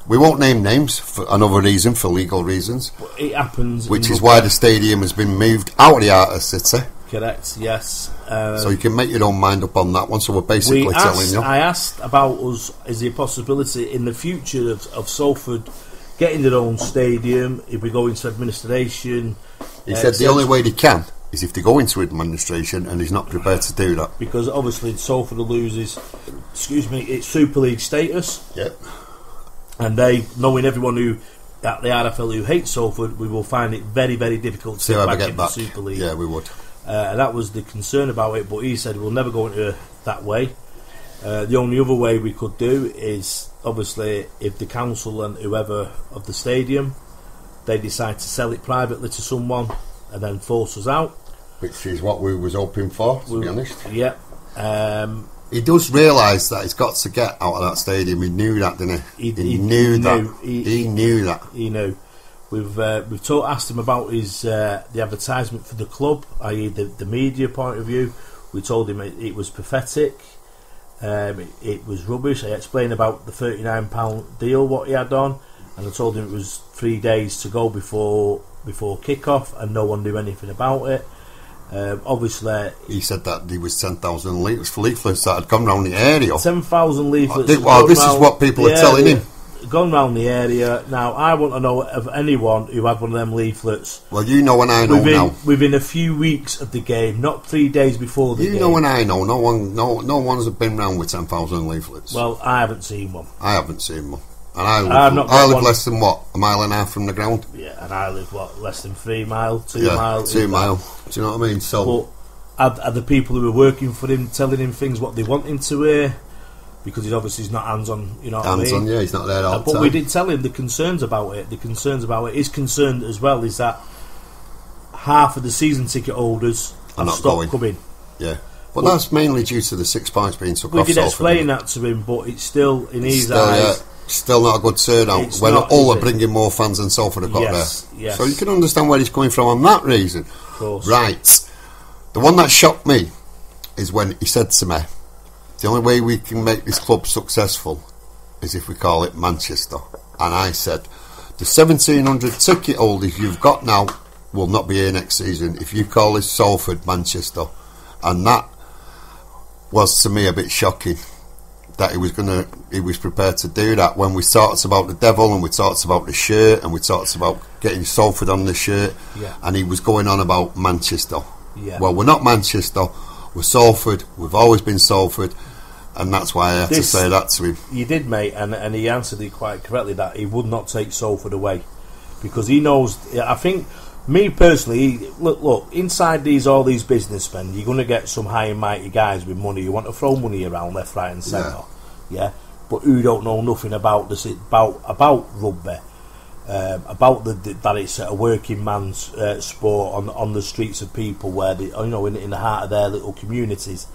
We won't name names for another reason, for legal reasons. But it happens. Which is why the stadium has been moved out of the heart of the city. Correct, yes. So you can make your own mind up on that one. So we're basically telling you. I asked about us, is there a possibility in the future of Salford getting their own stadium, if we go into administration? He said the only way they can is if they go into administration, and he's not prepared to do that. Because obviously Salford loses, its Super League status. Yep. And they, knowing everyone who at the RFL who hates Salford, we will find it very, very difficult to get back into the Super League. Yeah, we would. And that was the concern about it, but he said we'll never go into that way. The only other way we could do is, obviously, if the council and whoever of the stadium, they decide to sell it privately to someone and then force us out. Which is what we was hoping for, to be honest. Yeah. He does realise that he's got to get out of that stadium. He knew that, didn't he? He knew that. He knew that. He knew. We've asked him about his the advertisement for the club, i.e. the media point of view. We told him it was pathetic. It was rubbish. I explained about the £39 deal what he had on, and I told him it was 3 days to go before kick-off, and no one knew anything about it. Obviously, he said that there was 10,000 leaflets that had gone around the area. 10,000 leaflets. Well, this is what people are telling him. Gone round the area. Now, I want to know of anyone who had one of them leaflets. Well, you know and I know now. Within a few weeks of the game, not 3 days before the game. You know and I know. No one's been round with 10,000 leaflets. Well, I haven't seen one. I haven't seen one. And I live less than, what, a mile and a half from the ground? Yeah, and I live, what, less than 3 miles, 2 yeah, miles? 2 miles. Do you know what I mean? So, but are the people who are working for him telling him things what they want him to hear? Because he's obviously not hands-on, you know what I mean? Hands-on, yeah, he's not there all the time. But we did tell him the concerns about it. His concern as well is that half of the season ticket holders have stopped coming. Yeah. But that's mainly due to the 6 points being took off. We did explain that to him, but it's still, in his eyes... Yeah, still not a good turnout when all are bringing more fans than Salford have got there. Yes. So you can understand where he's coming from on that reason. Of course. Right. The one that shocked me is when he said to me, the only way we can make this club successful is if we call it Manchester. And I said, the 1,700 ticket holders you've got now will not be here next season if you call this Salford Manchester. And that was to me a bit shocking, that he was prepared to do that when we talked about the devil and we talked about the shirt and we talked about getting Salford on the shirt, and he was going on about Manchester. Well, we're not Manchester, we're Salford, we've always been Salford, and that's why I had to say that to him. You did, mate, and he answered it quite correctly, that he would not take Salford away, because he knows. I think, me personally, look, inside all these businessmen, you're going to get some high and mighty guys with money who want to throw money around left, right and centre, but who don't know nothing about about rugby, about that it's a working man's sport on the streets of people, where they, in the heart of their little communities.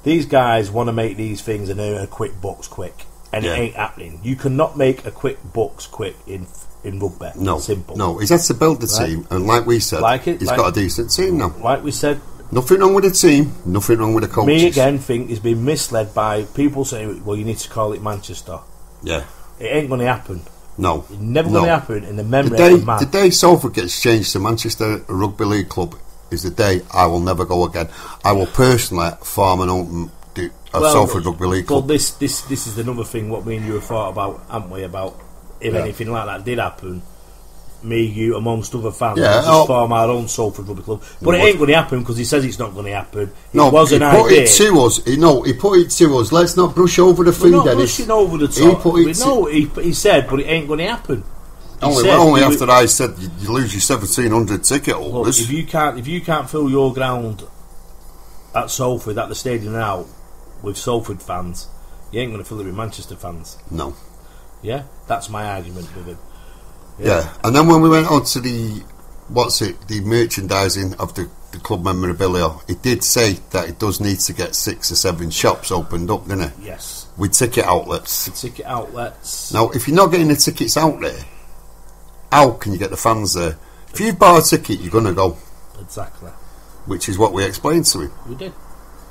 These guys want to make these things and earn a quick bucks quick, and it ain't happening. You cannot make a quick bucks quick in rugby. No, simple. No, he's had to build the team, and like we said, he's got a decent team now. Like we said, nothing wrong with the team, nothing wrong with the coaches. Me again think he's been misled by people saying, "Well, you need to call it Manchester." Yeah, it ain't going to happen. No, it's never going to happen in the memory of man. The day Salford gets changed to Manchester Rugby League Club is the day I will never go again. I will personally form an open Salford Rugby League Club. Well, this is another thing what me and you have thought about, haven't we? About if anything like that did happen, me, you, amongst other fans, just form our own Salford Rugby Club. But it ain't going to happen because he says it's not going to happen. He put it to us. He put it to us. Let's not brush over the thing, Dennis. We're not brushing over the top. He said, but it ain't going to happen. Only after I said you lose your 1,700 ticket holders. Look, if you can't fill your ground at Salford, at the stadium now, with Salford fans, you ain't going to fill it with Manchester fans. No. Yeah, that's my argument with him. Yeah, and then when we went on to the merchandising of the club memorabilia, it did say that it does need to get 6 or 7 shops opened up, didn't it? Yes. With ticket outlets. Now, if you're not getting the tickets out there, how can you get the fans there? If you've bought a ticket, you're going to go. Exactly. Which is what we explained to him. We did.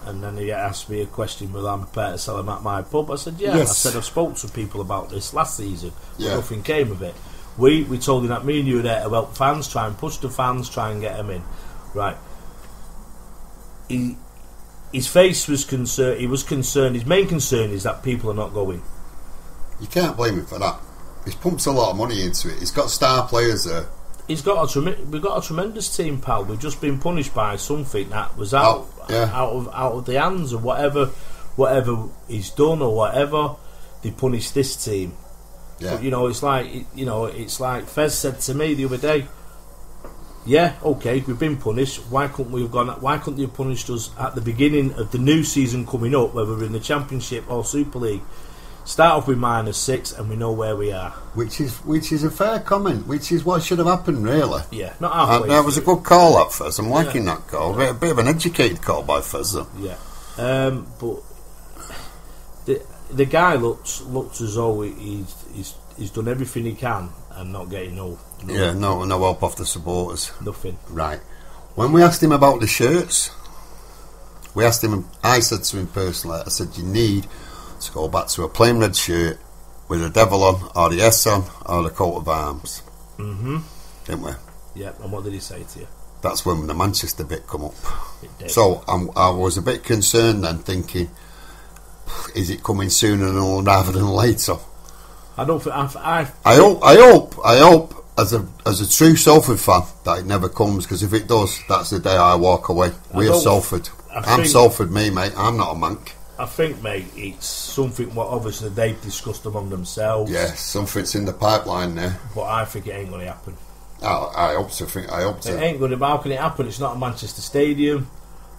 And then he asked me a question whether I'm prepared to sell them at my pub. I said, yeah. Yes. I said, I've spoke to people about this last season. Yeah. Nothing came of it. We told him that me and you were there to help fans, try and push the fans, try and get them in. Right. His face was concerned. He was concerned. His main concern is that people are not going. You can't blame him for that. He's pumped a lot of money into it. He's got star players there. We've got a tremendous team, pal. We've just been punished by something that was out of the hands of whatever he's done or whatever. They punished this team. Yeah. But it's like Fez said to me the other day. Yeah, okay, we've been punished. Why couldn't we have gone? Why couldn't they have punished us at the beginning of the new season coming up, whether we're in the Championship or Super League? Start off with -6, and we know where we are. Which is a fair comment. Which is what should have happened, really. Yeah, not halfway. That was a good call, that Fez. I'm liking that call. A bit of an educated call by Fez, though. Yeah, but the guy looks as though he's done everything he can and not getting no help off the supporters. Nothing. Right. When we asked him about the shirts, I said to him personally, I said, you need to go back to a plain red shirt with a devil on, or the S on, or the coat of arms. Mm-hmm. Didn't we? Yeah, and what did he say to you? That's when the Manchester bit come up. It did. So I was a bit concerned then, thinking, is it coming sooner rather than later? I don't think I hope as a true Salford fan that it never comes, because if it does, that's the day I walk away. We are Salford. I'm Salford, mate. I'm not a mank. I think, mate, it's something what obviously they've discussed among themselves. Yeah, something's in the pipeline there. But I think it ain't going to happen. I hope so. It ain't going to. How can it happen? It's not a Manchester Stadium.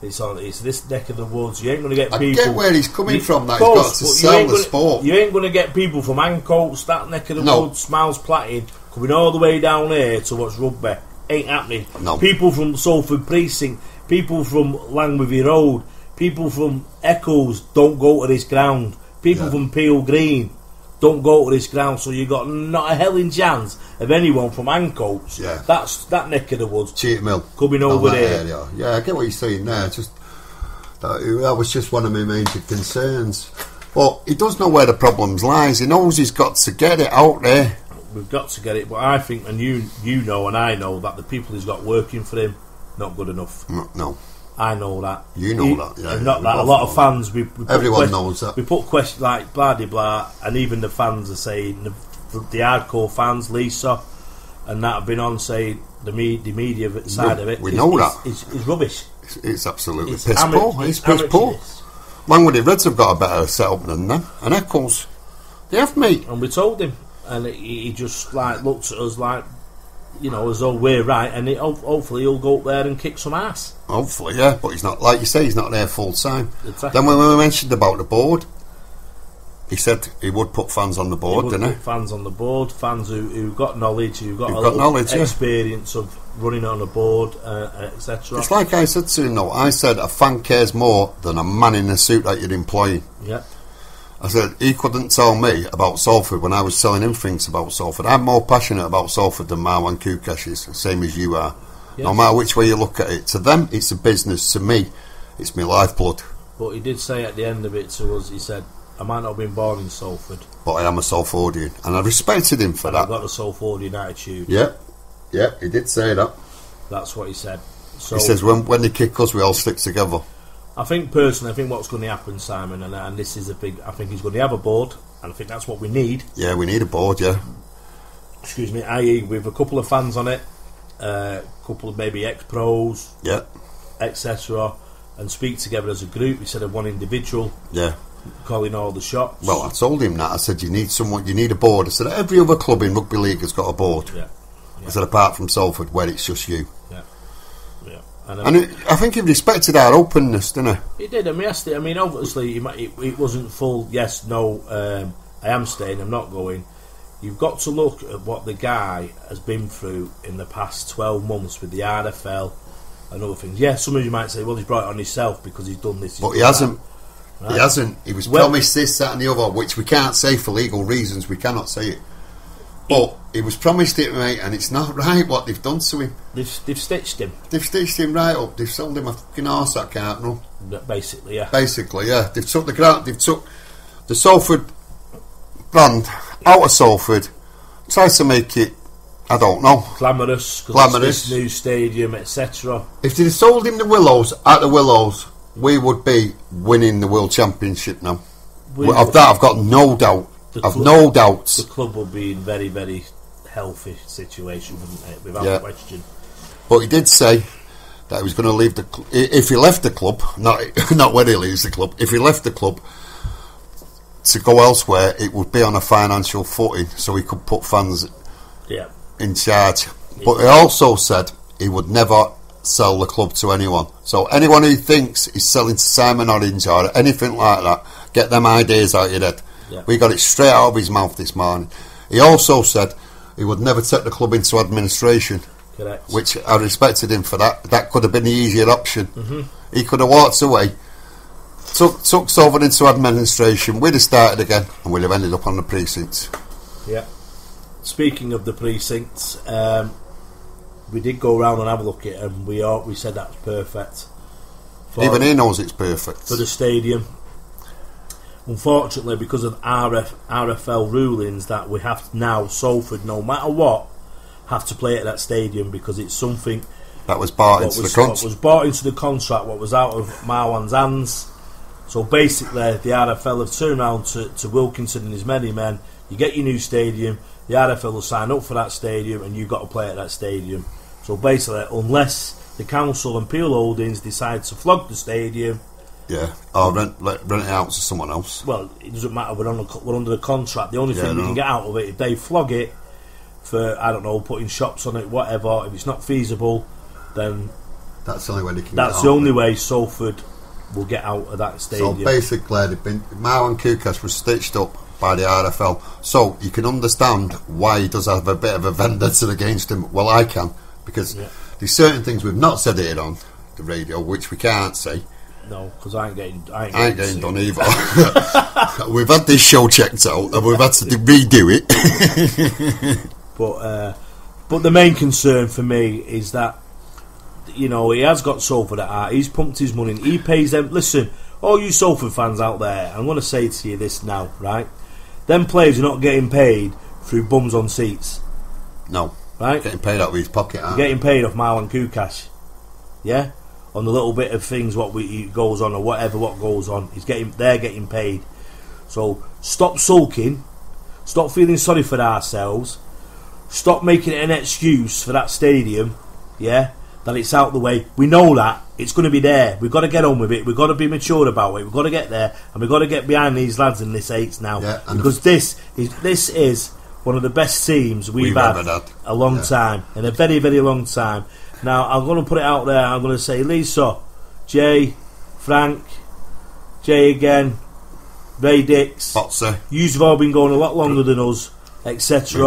It's this neck of the woods. You ain't going to get people. I get where he's coming from. That he's got to sell the sport. You ain't going to get people from Ancoats, that neck of the woods, Miles Platted, coming all the way down here to watch rugby. Ain't happening. No. People from Salford Precinct, people from Langworthy Road, people from Eccles don't go to this ground. People from Peel Green don't go to this ground. So you got not a helling chance of anyone from Ancoats. Yeah. That's that neck of the woods. Cheat Mill coming over there. Yeah, I get what you're saying there. Just that was just one of my major concerns. But he does know where the problems lies. He knows he's got to get it out there. We've got to get it, but I think, and you know, and I know that the people he's got working for him not good enough. No. I know that. You know that, yeah. Not that a lot of fans. Everyone knows that. We put questions like blah de blah, and even the fans are saying the hardcore fans, Lisa, and that have been on saying the media side of it. We know that it's rubbish. It's absolutely piss poor. It's piss poor. Langworthy Reds have got a better setup than them, and Eccles, they have, mate. And we told him, and he just looked at us like, as though we're right, and hopefully he'll go up there and kick some ass. Hopefully, yeah, but he's not, like you say, he's not there full time. Exactly. Then when we mentioned about the board, he said he would put fans on the board, didn't he? Fans on the board, fans who got knowledge, who've got experience of running on a board, etc. It's like I said to him, though. I said a fan cares more than a man in a suit that you're employing. Yeah. I said he couldn't tell me about Salford when I was telling him things about Salford. I'm more passionate about Salford than Marwan Kukesh is, same as you are. Yes. No matter which way you look at it. To them, it's a business. To me, it's my lifeblood. But he did say at the end of it to us, he said, I might not have been born in Salford, but I am a Salfordian, and I respected him for that. I've got a Salfordian attitude. Yeah, he did say that. That's what he said. So he says when they kick us, we all stick together. I think personally, what's going to happen, Simon, and this is a big. I think he's going to have a board, and I think that's what we need. Yeah, we need a board. Yeah. Excuse me, i.e., with a couple of fans on it, a couple of maybe ex-pros, etc., and speak together as a group instead of one individual. Yeah. Calling all the shots. Well, I told him that. I said, you need a board. I said, every other club in rugby league has got a board. Yeah. I said, apart from Salford, where it's just you. Yeah. And I think he respected our openness, didn't he? He did, and we asked it. I mean, obviously, it wasn't full, yes, no, I am staying, I'm not going. You've got to look at what the guy has been through in the past 12 months with the RFL and other things. Yeah, some of you might say, well, he's brought it on himself because he's done this. But he hasn't. Right. He hasn't. He was promised this, that and the other, which we can't say for legal reasons. We cannot say it. But he was promised it, mate, and it's not right what they've done to him. They've stitched him. They've stitched him right up. They've sold him a fucking arse that can't run. Basically, yeah. Basically, yeah. They've took the Salford brand out of Salford, tried to make it, I don't know, glamorous, because it's this new stadium, etc. If they'd sold him the Willows at the Willows, we would be winning the World Championship now. Of that, I've got no doubt. I've no doubts. The club will be in very, very healthy situation, wouldn't it? Without question. But he did say that he was going to leave the club. If he left the club, not when he leaves the club, if he left the club to go elsewhere, it would be on a financial footing, so he could put fans in charge. But he also said he would never sell the club to anyone. So anyone who thinks he's selling to Simon Orange or anything like that, get them ideas out of your head. We got it straight out of his mouth this morning. He also said he would never take the club into administration. Correct. Which I respected him for that. That could have been the easier option. He could have walked away, took Salford into administration, we'd have started again, and we'd have ended up on the precincts. Yeah. Speaking of the precincts, we did go around and have a look at it, and we said that's perfect. Even he knows it's perfect. For the stadium. Unfortunately, because of RFL rulings, that we have now, Salford, no matter what, have to play at that stadium, because it's something that was bought into the contract. What was bought into the contract, what was out of Marwan's hands. So basically, the RFL have turned around to Wilkinson and his many men. You get your new stadium, the RFL will sign up for that stadium, and you've got to play at that stadium. So basically, unless the council and Peel Holdings decide to flog the stadium, or rent it out to someone else. Well, it doesn't matter. We're under the contract. The only thing we can get out of it, if they flog it for, I don't know, putting shops on it, whatever. If it's not feasible, then that's the only way they can. That's the only way Salford will get out of that stadium. So basically, Marwan Kukas was stitched up by the RFL. So you can understand why he does have a bit of a vendetta against him. Well, I can, because there's certain things we've not said here on the radio which we can't say. No, because I ain't getting done either. We've had this show checked out and we've had to redo it. But the main concern for me is that, you know, he has got Salford at heart. He's pumped his money in. He pays them. Listen, all you Salford fans out there, I'm going to say to you this now, right? Them players are not getting paid through bums on seats. No. Right? Getting paid out of his pocket. They're getting paid off Marwan Kukas. Yeah? On the little bit of things what goes on or whatever what goes on, they're getting paid. So stop sulking, stop feeling sorry for ourselves, stop making it an excuse for that stadium, that it's out the way. We know that it's going to be there. We've got to get on with it. We've got to be mature about it. We've got to get there, and we've got to get behind these lads in this eights now, because this is one of the best teams we've had a long time, in a very, very long time. Now, I'm going to put it out there. I'm going to say, Lisa, Jay, Frank, Jay again, Ray Dix. You've all been going a lot longer than us, etc.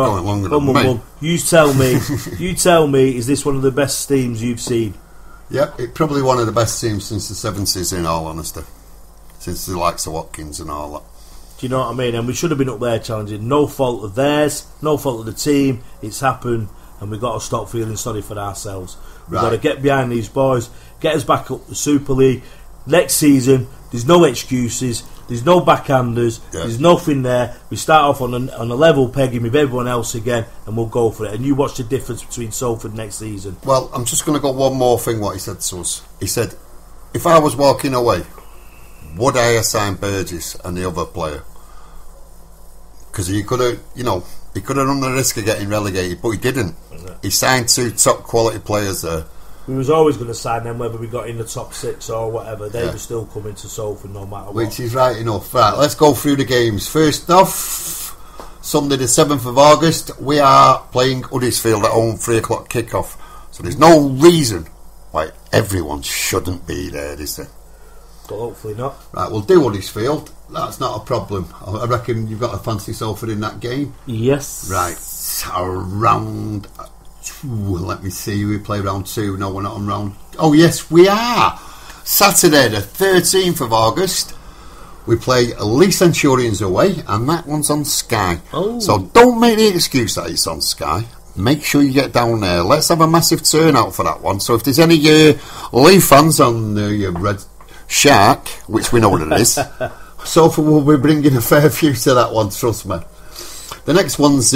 You tell me, is this one of the best teams you've seen? Yeah, it's probably one of the best teams since the 70s, in all honesty. Since the likes of Watkins and all that. Do you know what I mean? And we should have been up there challenging. No fault of theirs, no fault of the team. It's happened. And we've got to stop feeling sorry for ourselves. We've got to get behind these boys, get us back up the Super League. Next season, there's no excuses, there's no backhanders, there's nothing there. We start off on a level pegging with everyone else again, and we'll go for it. And you watch the difference between Salford next season. Well, I'm just going to go one more thing what he said to us. He said, if I was walking away, would I assign Burgess and the other player? Because he could have, he could have run the risk of getting relegated, but he didn't. He signed 2 top quality players there. We was always going to sign them whether we got in the top 6 or whatever. They were still coming to Salford no matter what. Which is right enough. Right, let's go through the games. First off, Sunday the 7th of August, we are playing Huddersfield at home, 3 o'clock kick-off. So there's no reason why everyone shouldn't be there, is there? But hopefully not. Right, we'll do Huddersfield. That's not a problem. I reckon you've got a fancy Salford in that game. Yes. Right. Round 2. Let me see. We play round 2. No, we're not on round. Oh yes, we are. Saturday the 13th of August. we play Lee Centurions away, and that one's on Sky. Oh. So don't make the excuse that it's on Sky. Make sure you get down there. Let's have a massive turnout for that one. So if there's any Lee fans on Red Shark, which we know what it is, Salford will be bringing a fair few to that one, trust me. The next one's